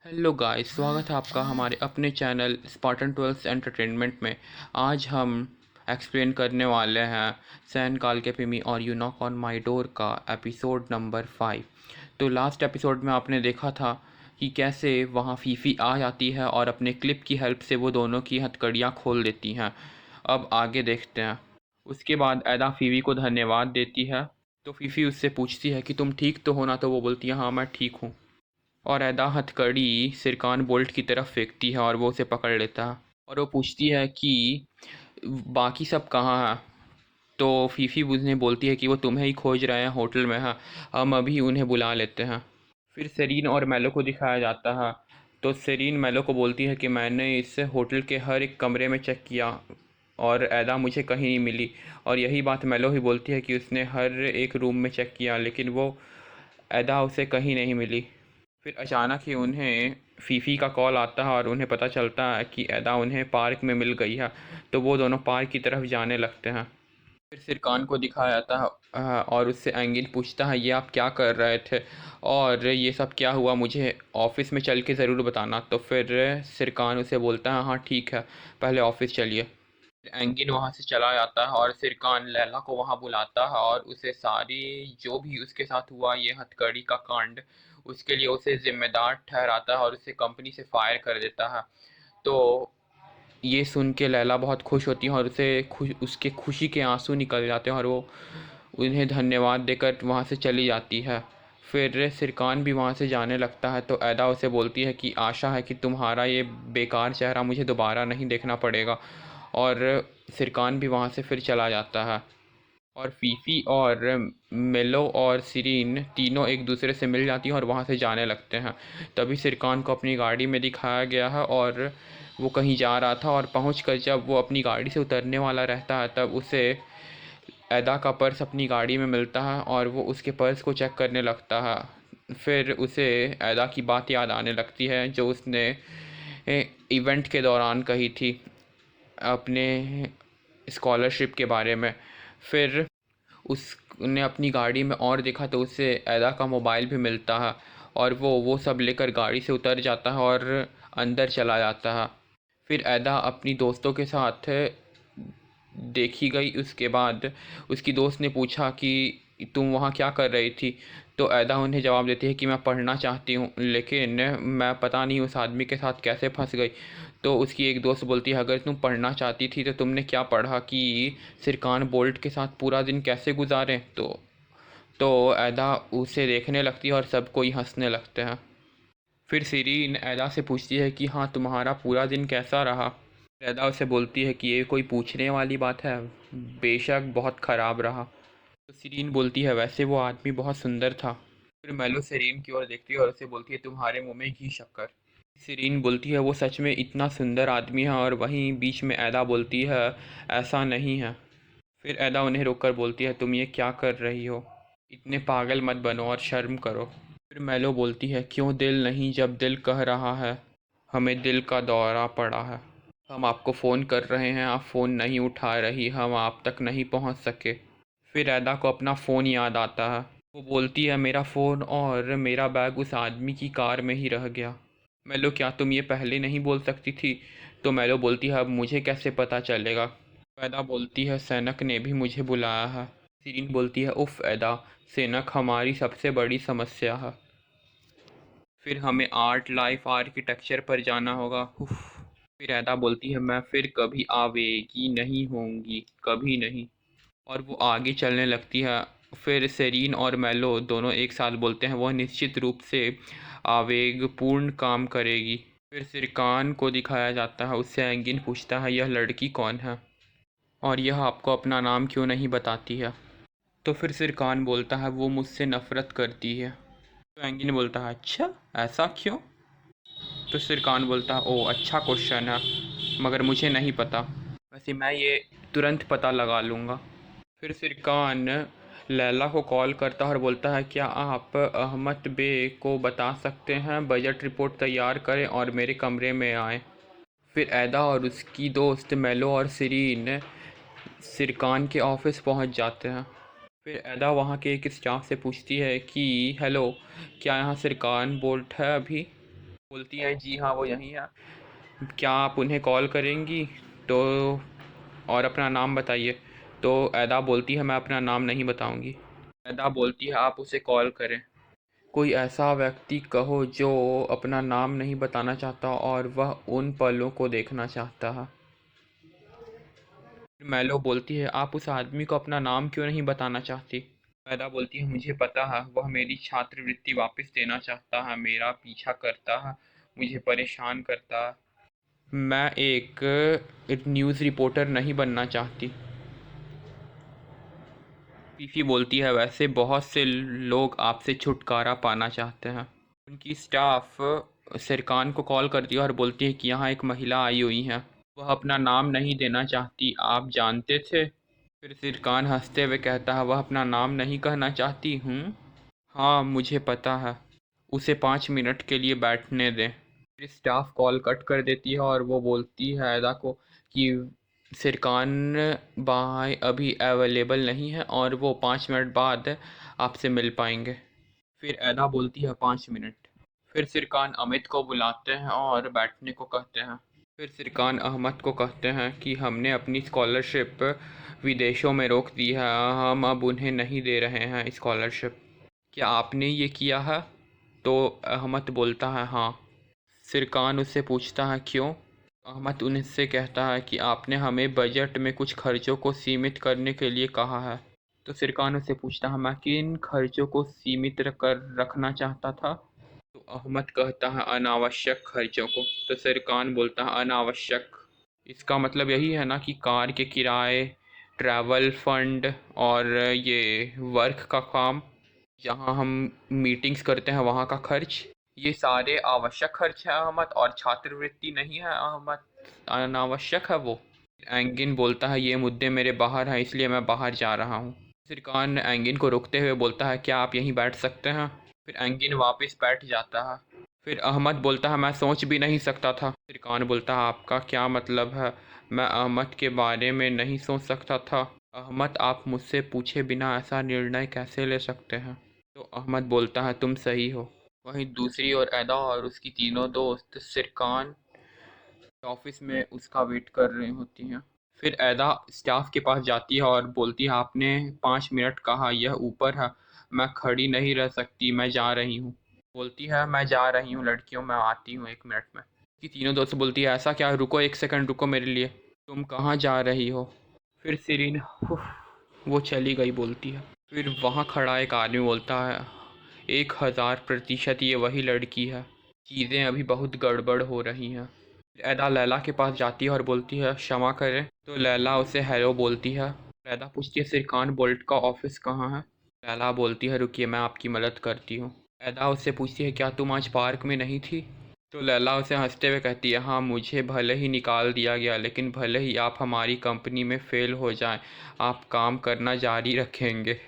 Hello guys, स्वागत है आपका हमारे अपने चैनल स्पार्टन ट्वेल्थ एंटरटेनमेंट में। आज हम एक्सप्लेन करने वाले हैं सैन काल के पिमी और you knock on my door का एपिसोड नंबर 5। तो लास्ट एपिसोड में आपने देखा था कि कैसे वहाँ फीफी आ जाती है और अपने क्लिप की हेल्प से वो दोनों की हथकड़ियाँ खोल देती हैं। अब आगे देखते हैं। उसके बाद एडा फीफी को धन्यवाद देती है। तो फीफी उससे पूछती है कि तुम ठीक तो हो ना, तो वो बोलती है हाँ मैं ठीक हूँ। और अदा हथकड़ी सिरकान बोल्ट की तरफ फेंकती है और वो उसे पकड़ लेता है। और वो पूछती है कि बाकी सब कहाँ है। तो फीफी उन्हें बोलती है कि वो तुम्हें ही खोज रहे हैं, होटल में है, हम अभी उन्हें बुला लेते हैं। फिर सेरीन और मेलो को दिखाया जाता है। तो सेरीन मेलो को बोलती है कि मैंने इस होटल के हर एक कमरे में चेक किया और ऐदा मुझे कहीं नहीं मिली। और यही बात मेलो ही बोलती है कि उसने हर एक रूम में चेक किया, लेकिन वो ऐदा उसे कहीं नहीं मिली। फिर अचानक ही उन्हें फीफी का कॉल आता है और उन्हें पता चलता है कि ऐदा उन्हें पार्क में मिल गई है। तो वो दोनों पार्क की तरफ जाने लगते हैं। फिर सिरकान को दिखाया जाता है और उससे एंगिल पूछता है ये आप क्या कर रहे थे और ये सब क्या हुआ, मुझे ऑफिस में चल के ज़रूर बताना। तो फिर सिरकान उसे बोलता है हाँ ठीक है, पहले ऑफिस चलिए। एंगिन वहाँ से चला जाता है और सिरकान लैला को वहाँ बुलाता है और उसे सारी जो भी उसके साथ हुआ ये हथकड़ी का कांड, उसके लिए उसे जिम्मेदार ठहराता है और उसे कंपनी से फायर कर देता है। तो ये सुन के लैला बहुत खुश होती है और उसके खुशी के आंसू निकल जाते हैं और वो उन्हें धन्यवाद देकर वहाँ से चली जाती है। फिर सिरकान भी वहाँ से जाने लगता है। तो ऐदा उसे बोलती है कि आशा है कि तुम्हारा ये बेकार चेहरा मुझे दोबारा नहीं देखना पड़ेगा। और सिरकान भी वहाँ से फिर चला जाता है। और फीफी और मेलो और सिरीन तीनों एक दूसरे से मिल जाती हैं और वहाँ से जाने लगते हैं। तभी सिरकान को अपनी गाड़ी में दिखाया गया है और वो कहीं जा रहा था और पहुँचकर जब वो अपनी गाड़ी से उतरने वाला रहता है तब उसे ऐदा का पर्स अपनी गाड़ी में मिलता है और वो उसके पर्स को चेक करने लगता है। फिर उसे ऐदा की बात याद आने लगती है जो उसने इवेंट के दौरान कही थी अपने स्कॉलरशिप के बारे में। फिर उसने अपनी गाड़ी में और देखा तो उसे ऐदा का मोबाइल भी मिलता है और वो सब लेकर गाड़ी से उतर जाता है और अंदर चला जाता है। फिर ऐदा अपनी दोस्तों के साथ देखी गई। उसके बाद उसकी दोस्त ने पूछा कि तुम वहाँ क्या कर रही थी। तो ऐदा उन्हें जवाब देती है कि मैं पढ़ना चाहती हूँ, लेकिन मैं पता नहीं उस आदमी के साथ कैसे फंस गई। तो उसकी एक दोस्त बोलती है अगर तुम पढ़ना चाहती थी तो तुमने क्या पढ़ा कि सिरकान बोल्ट के साथ पूरा दिन कैसे गुजारें। तो ऐदा उसे देखने लगती है और सब कोई हंसने लगते हैं। फिर सिरीन ऐदा से पूछती है कि हाँ तुम्हारा पूरा दिन कैसा रहा। ऐदा उसे बोलती है कि ये कोई पूछने वाली बात है, बेशक बहुत ख़राब रहा। तो सिरीन बोलती है वैसे वो आदमी बहुत सुंदर था। फिर मेलो सिरीन की ओर देखती है और उसे बोलती है तुम्हारे मुंह में घी शक्कर। सिरीन बोलती है वो सच में इतना सुंदर आदमी है और वहीं बीच में ऐदा बोलती है ऐसा नहीं है। फिर ऐदा उन्हें रोककर बोलती है तुम ये क्या कर रही हो, इतने पागल मत बनो और शर्म करो। फिर मेलो बोलती है क्यों दिल नहीं, जब दिल कह रहा है हमें दिल का दौरा पड़ा है, हम आपको फ़ोन कर रहे हैं, आप फ़ोन नहीं उठा रही, हम आप तक नहीं पहुंच सके। फिर ऐदा को अपना फ़ोन याद आता है। वो बोलती है मेरा फ़ोन और मेरा बैग उस आदमी की कार में ही रह गया। मेलो क्या तुम ये पहले नहीं बोल सकती थी। तो मेलो बोलती है अब मुझे कैसे पता चलेगा। ऐदा बोलती है सैनक ने भी मुझे बुलाया है। सीरीन बोलती है उफ़ ऐदा, सैनक हमारी सबसे बड़ी समस्या है। फिर हमें आर्ट लाइफ आर्किटेक्चर पर जाना होगा, उफ़। फिर ऐदा बोलती है मैं फिर कभी आवेगी नहीं होंगी, कभी नहीं। और वो आगे चलने लगती है। फिर सेरीन और मेलो दोनों एक साथ बोलते हैं वह निश्चित रूप से आवेगपूर्ण काम करेगी। फिर सिरकान को दिखाया जाता है। उससे एंगिन पूछता है यह लड़की कौन है और यह आपको अपना नाम क्यों नहीं बताती है। तो फिर सिरकान बोलता है वो मुझसे नफ़रत करती है। तो एंगिन बोलता है अच्छा, ऐसा क्यों। तो सिरकान बोलता है ओ अच्छा क्वेश्चन है, मगर मुझे नहीं पता, वैसे मैं ये तुरंत पता लगा लूँगा। फिर सिरकान लैला को कॉल करता है और बोलता है क्या आप अहमद बे को बता सकते हैं बजट रिपोर्ट तैयार करें और मेरे कमरे में आएँ। फिर ऐदा और उसकी दोस्त मेलो और सिरीन सिरकान के ऑफिस पहुंच जाते हैं। फिर ऐदा वहां के एक स्टाफ से पूछती है कि हेलो, क्या यहाँ सिरकान बोल्ट है अभी। बोलती है जी हाँ वो यहीं है, क्या आप उन्हें कॉल करेंगी? तो और अपना नाम बताइए। तो ऐदा बोलती है मैं अपना नाम नहीं बताऊंगी। ऐदा बोलती है आप उसे कॉल करें। कोई ऐसा व्यक्ति कहो जो अपना नाम नहीं बताना चाहता और वह उन पलों को देखना चाहता है। मैलो बोलती है आप उस आदमी को अपना नाम क्यों नहीं बताना चाहती? मैदा बोलती है मुझे पता है वह मेरी छात्रवृत्ति वापस देना चाहता है, मेरा पीछा करता है, मुझे परेशान करता है। मैं एक न्यूज़ रिपोर्टर नहीं बनना चाहती। फीफी बोलती है वैसे बहुत से लोग आपसे छुटकारा पाना चाहते हैं। उनकी स्टाफ सरकान को कॉल करती है और बोलती है कि यहाँ एक महिला आई हुई है, वह अपना नाम नहीं देना चाहती, आप जानते थे? फिर सिरकान हंसते हुए कहता है वह अपना नाम नहीं कहना चाहती हूँ। हाँ मुझे पता है, उसे 5 मिनट के लिए बैठने दें। फिर स्टाफ कॉल कट कर देती है और वो बोलती है ऐदा को कि सिरकान बाई अभी अवेलेबल नहीं है और वो 5 मिनट बाद आपसे मिल पाएंगे। फिर ऐदा बोलती है 5 मिनट। फिर सिरकान अमित को बुलाते हैं और बैठने को कहते हैं। फिर सिरकान अहमद को कहते हैं कि हमने अपनी स्कॉलरशिप विदेशों में रोक दी है, हम अब उन्हें नहीं दे रहे हैं स्कॉलरशिप। क्या आपने ये किया है? तो अहमद बोलता है हाँ। सिरकान उससे पूछता है क्यों? अहमद उनसे कहता है कि आपने हमें बजट में कुछ खर्चों को सीमित करने के लिए कहा है। तो सिरकान उससे पूछता है मैं किन खर्चों को सीमित कर रखना चाहता था? तो अहमद कहता है अनावश्यक खर्चों को। तो सिरकान बोलता है अनावश्यक, इसका मतलब यही है ना कि कार के किराए, ट्रैवल फंड और ये वर्क का काम, जहाँ हम मीटिंग्स करते हैं वहाँ का खर्च, ये सारे आवश्यक खर्च है अहमद, और छात्रवृत्ति नहीं है अहमद, अनावश्यक है वो। एंगिन बोलता है ये मुद्दे मेरे बाहर हैं इसलिए मैं बाहर जा रहा हूँ। सिरकान एंगिन को रोकते हुए बोलता है क्या आप यहीं बैठ सकते हैं? फिर एंगिन वापस बैठ जाता है। फिर अहमद बोलता है मैं सोच भी नहीं सकता था। सिरकान बोलता है आपका क्या मतलब है? मैं अहमद के बारे में नहीं सोच सकता था। अहमद आप मुझसे पूछे बिना ऐसा निर्णय कैसे ले सकते हैं? तो अहमद बोलता है तुम सही हो। वहीं दूसरी ओर ऐदा और उसकी तीनों दोस्त सिरकान ऑफिस में उसका वेट कर रही होती हैं। फिर ऐदा स्टाफ के पास जाती है और बोलती है आपने 5 मिनट कहा, यह ऊपर है, मैं खड़ी नहीं रह सकती, मैं जा रही हूँ। बोलती है मैं जा रही हूँ लड़कियों, मैं आती हूँ 1 मिनट में। कि तीनों दोस्त बोलती है ऐसा क्या, रुको 1 सेकंड रुको मेरे लिए, तुम कहाँ जा रही हो? फिर सिरीन "उफ", वो चली गई बोलती है। फिर वहाँ खड़ा एक आदमी बोलता है 1000% ये वही लड़की है, चीज़ें अभी बहुत गड़बड़ हो रही हैं। लैला लैला के पास जाती है और बोलती है क्षमा करें। तो लैला उसे हेलो बोलती है। लैला पूछती है सिरकान बोल्ट का ऑफिस कहाँ है? लैला बोलती है रुकिए मैं आपकी मदद करती हूँ। लैला उससे पूछती है क्या तुम आज पार्क में नहीं थी? तो लैला उसे हंसते हुए कहती है हाँ मुझे भले ही निकाल दिया गया, लेकिन भले ही आप हमारी कंपनी में फ़ेल हो जाएं, आप काम करना जारी रखेंगे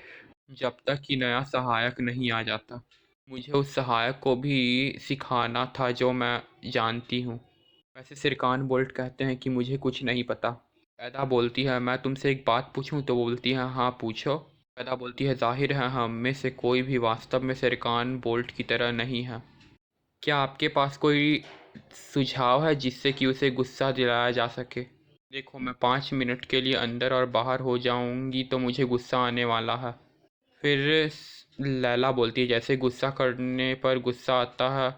जब तक कि नया सहायक नहीं आ जाता। मुझे उस सहायक को भी सिखाना था जो मैं जानती हूँ। वैसे सिरकान बोल्ट कहते हैं कि मुझे कुछ नहीं पता। पैदा बोलती है मैं तुमसे एक बात पूछूं? तो बोलती है हाँ पूछो। पैदा बोलती है जाहिर है हम में से कोई भी वास्तव में सिरकान बोल्ट की तरह नहीं है। क्या आपके पास कोई सुझाव है जिससे कि उसे गुस्सा दिलाया जा सके? देखो मैं 5 मिनट के लिए अंदर और बाहर हो जाऊंगी तो मुझे गुस्सा आने वाला है। फिर लैला बोलती है जैसे गुस्सा करने पर गुस्सा आता है,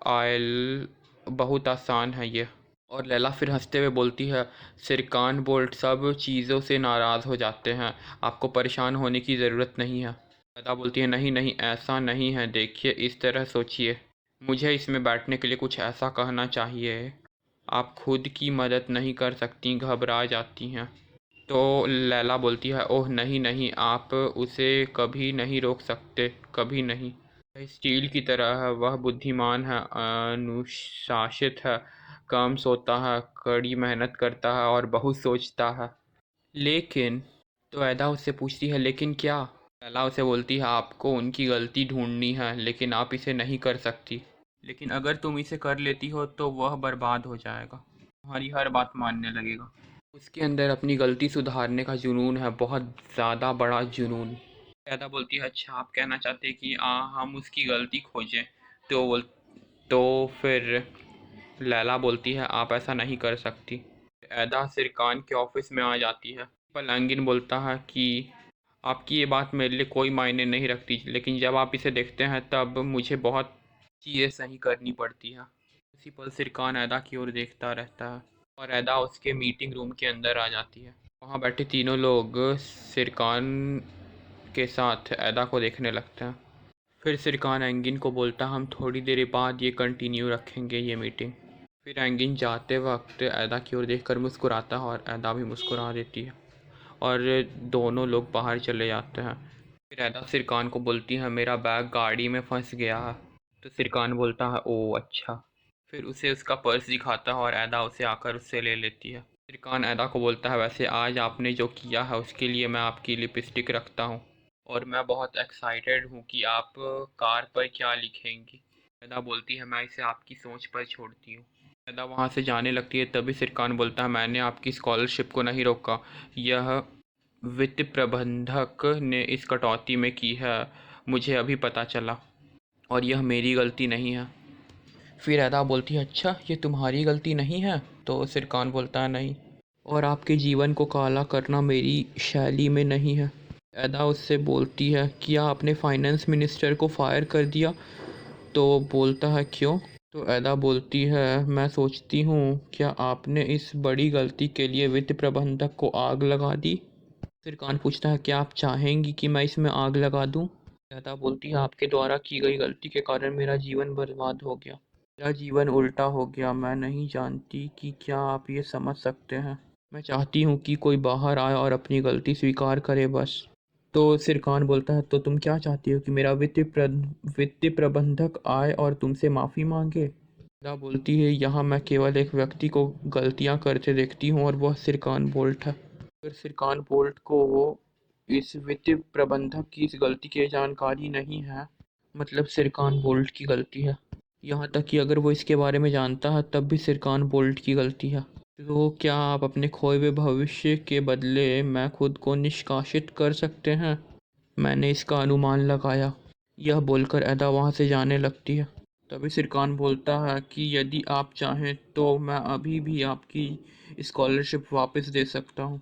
आयल बहुत आसान है ये। और लैला फिर हंसते हुए बोलती है सिरकान बोल्ट सब चीज़ों से नाराज़ हो जाते हैं, आपको परेशान होने की ज़रूरत नहीं है। लैला बोलती है नहीं नहीं ऐसा नहीं है, देखिए इस तरह सोचिए, मुझे इसमें बैठने के लिए कुछ ऐसा कहना चाहिए, आप खुद की मदद नहीं कर सकती, घबरा जाती हैं। तो लैला बोलती है ओह नहीं नहीं आप उसे कभी नहीं रोक सकते, कभी नहीं। वह स्टील की तरह है, वह बुद्धिमान है, अनुशासित है, कम सोता है, कड़ी मेहनत करता है और बहुत सोचता है। लेकिन तो ऐदा उससे पूछती है लेकिन क्या? लैला उसे बोलती है आपको उनकी गलती ढूंढनी है लेकिन आप इसे नहीं कर सकती, लेकिन अगर तुम इसे कर लेती हो तो वह बर्बाद हो जाएगा, तुम्हारी हर बात मानने लगेगा। उसके अंदर अपनी गलती सुधारने का जुनून है, बहुत ज़्यादा बड़ा जुनून। पैदा बोलती है अच्छा आप कहना चाहते हैं कि हम उसकी गलती खोजें? तो तो फिर लैला बोलती है आप ऐसा नहीं कर सकती। ऐदा सिरकान के ऑफिस में आ जाती है। पर एंगिन बोलता है कि आपकी ये बात मेरे लिए कोई मायने नहीं रखती, लेकिन जब आप इसे देखते हैं तब मुझे बहुत चीज़ें सही करनी पड़ती है। उसी पल सिरकान ऐदा की ओर देखता रहता है और ऐदा उसके मीटिंग रूम के अंदर आ जाती है। वहाँ बैठे तीनों लोग सिरकान के साथ ऐदा को देखने लगते हैं। फिर सिरकान एंगिन को बोलता हम थोड़ी देर बाद ये कंटिन्यू रखेंगे ये मीटिंग। फिर एंगिन जाते वक्त ऐदा की ओर देखकर मुस्कुराता है और ऐदा भी मुस्कुरा देती है और दोनों लोग बाहर चले जाते हैं। फिर ऐदा सिरकान को बोलती है मेरा बैग गाड़ी में फंस गया है। तो सिरकान बोलता है ओ अच्छा। फिर उसे उसका पर्स दिखाता है और ऐदा उसे आकर उससे ले लेती है। सिरकान ऐदा को बोलता है वैसे आज आपने जो किया है उसके लिए मैं आपकी लिपस्टिक रखता हूँ और मैं बहुत एक्साइटेड हूँ कि आप कार पर क्या लिखेंगी। ऐदा बोलती है मैं इसे आपकी सोच पर छोड़ती हूँ। ऐदा वहाँ से जाने लगती है तभी सिरकान बोलता है मैंने आपकी स्कॉलरशिप को नहीं रोका, यह वित्त प्रबंधक ने इस कटौती में की है, मुझे अभी पता चला और यह मेरी गलती नहीं है। फिर ऐदा बोलती है अच्छा ये तुम्हारी गलती नहीं है। तो सिरकान बोलता है नहीं, और आपके जीवन को काला करना मेरी शैली में नहीं है। ऐदा उससे बोलती है क्या आपने फाइनेंस मिनिस्टर को फायर कर दिया। तो बोलता है क्यों। तो ऐदा बोलती है मैं सोचती हूँ क्या आपने इस बड़ी गलती के लिए वित्त प्रबंधक को आग लगा दी। फिर कान पूछता है क्या आप चाहेंगी कि मैं इसमें आग लगा दूँ। ऐदा बोलती है आपके द्वारा की गई गलती के कारण मेरा जीवन बर्बाद हो गया, मेरा जीवन उल्टा हो गया। मैं नहीं जानती कि क्या आप ये समझ सकते हैं। मैं चाहती हूँ कि कोई बाहर आए और अपनी गलती स्वीकार करे बस। तो सिरकान बोलता है तो तुम क्या चाहती हो कि मेरा वित्तीय प्रबंधक आए और तुमसे माफ़ी मांगे। दा बोलती है यहाँ मैं केवल एक व्यक्ति को गलतियाँ करते देखती हूँ और वह सिरकान बोल्ट है। फिर सिरकान बोल्ट को इस वित्तीय प्रबंधक की इस गलती की जानकारी नहीं है, मतलब सिरकान बोल्ट की गलती है। यहाँ तक कि अगर वो इसके बारे में जानता है तब भी सिरकान बोल्ट की गलती है। तो क्या आप अपने खोए हुए भविष्य के बदले मैं खुद को निष्कासित कर सकते हैं। मैंने इसका अनुमान लगाया। यह बोलकर ऐदा वहाँ से जाने लगती है। तभी सिरकान बोलता है कि यदि आप चाहें तो मैं अभी भी आपकी स्कॉलरशिप वापस दे सकता हूँ।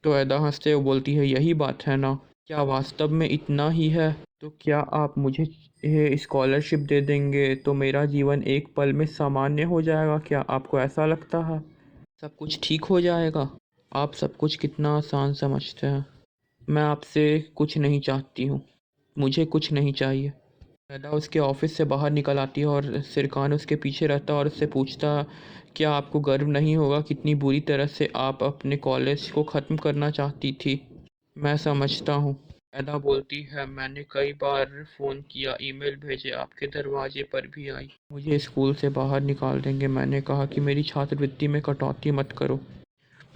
तो ऐदा हंसते हुए बोलती है यही बात है ना, क्या वास्तव में इतना ही है। तो क्या आप मुझे ये स्कॉलरशिप दे देंगे तो मेरा जीवन एक पल में सामान्य हो जाएगा, क्या आपको ऐसा लगता है। सब कुछ ठीक हो जाएगा। आप सब कुछ कितना आसान समझते हैं। मैं आपसे कुछ नहीं चाहती हूँ, मुझे कुछ नहीं चाहिए। रैदा उसके ऑफिस से बाहर निकल आती है और सिरकान उसके पीछे रहता और उससे पूछता क्या आपको गर्व नहीं होगा कितनी बुरी तरह से आप अपने कॉलेज को ख़त्म करना चाहती थी। मैं समझता हूँ। रैदा बोलती है मैंने कई बार फ़ोन किया, ईमेल भेजे, आपके दरवाजे पर भी आई, मुझे स्कूल से बाहर निकाल देंगे। मैंने कहा कि मेरी छात्रवृत्ति में कटौती मत करो,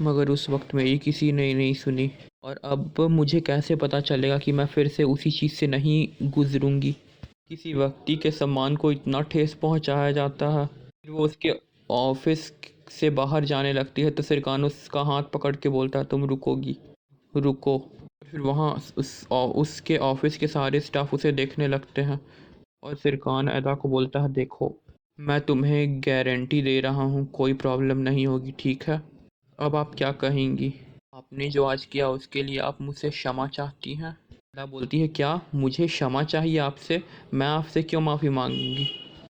मगर उस वक्त मेरी किसी ने नहीं सुनी। और अब मुझे कैसे पता चलेगा कि मैं फिर से उसी चीज़ से नहीं गुजरूंगी। किसी व्यक्ति के सम्मान को इतना ठेस पहुंचाया जाता है। फिर वो उसके ऑफिस से बाहर जाने लगती है तो सिरकान उसका हाथ पकड़ के बोलता है तुम रुकोगी, रुको। फिर वहाँ उसके ऑफिस के सारे स्टाफ उसे देखने लगते हैं और सिरकान अदा को बोलता है देखो मैं तुम्हें गारंटी दे रहा हूँ कोई प्रॉब्लम नहीं होगी, ठीक है। अब आप क्या कहेंगी। आपने जो आज किया उसके लिए आप मुझसे क्षमा चाहती हैं। अदा बोलती है क्या मुझे क्षमा चाहिए आपसे, मैं आपसे क्यों माफ़ी मांगूंगी,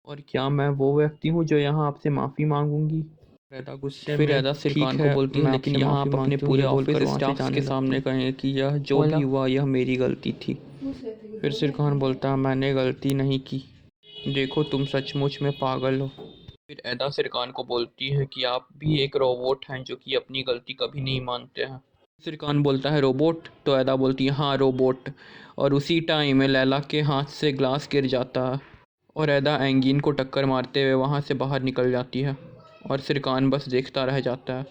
और क्या मैं वो व्यक्ति हूँ जो यहाँ आपसे माफ़ी मांगूंगी। अदा गुस्से फिर में अदा ठीक सिरकान को है बोलती है मैं लेकिन आपसे यहाँ माफ़ी आप अपने मांगती हूँ पूरे ये ऑफिस बोलकर वहाँ से स्टाफ्स जाने के लगती सामने है। कहें कि यह जो भी हुआ यह मेरी गलती थी। फिर सिरकान बोलता है मैंने गलती नहीं की, देखो तुम सचमुच में पागल हो। फिर एदा सिरकान को बोलती है कि आप भी एक रोबोट हैं जो कि अपनी गलती कभी नहीं मानते हैं। सिरकान बोलता है रोबोट। तो एदा बोलती है हाँ रोबोट। और उसी टाइम लैला के हाथ से ग्लास गिर जाता है और एदा एंगीन को टक्कर मारते हुए वहाँ से बाहर निकल जाती है और सिरकान बस देखता रह जाता है।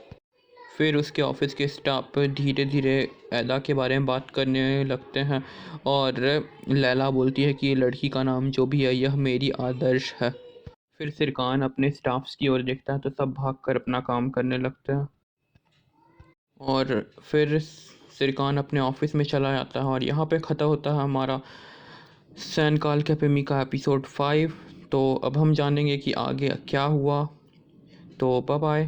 फिर उसके ऑफिस के स्टाफ धीरे धीरे एदा के बारे में बात करने लगते हैं और लैला बोलती है कि ये लड़की का नाम जो भी है यह मेरी आदर्श है। फिर सिरकान अपने स्टाफ्स की ओर देखता है तो सब भागकर अपना काम करने लगते हैं और फिर सिरकान अपने ऑफिस में चला जाता है और यहाँ पे ख़त्म होता है हमारा सैन काल कैपेमी का एपिसोड 5। तो अब हम जानेंगे कि आगे क्या हुआ। तो बाय बाय।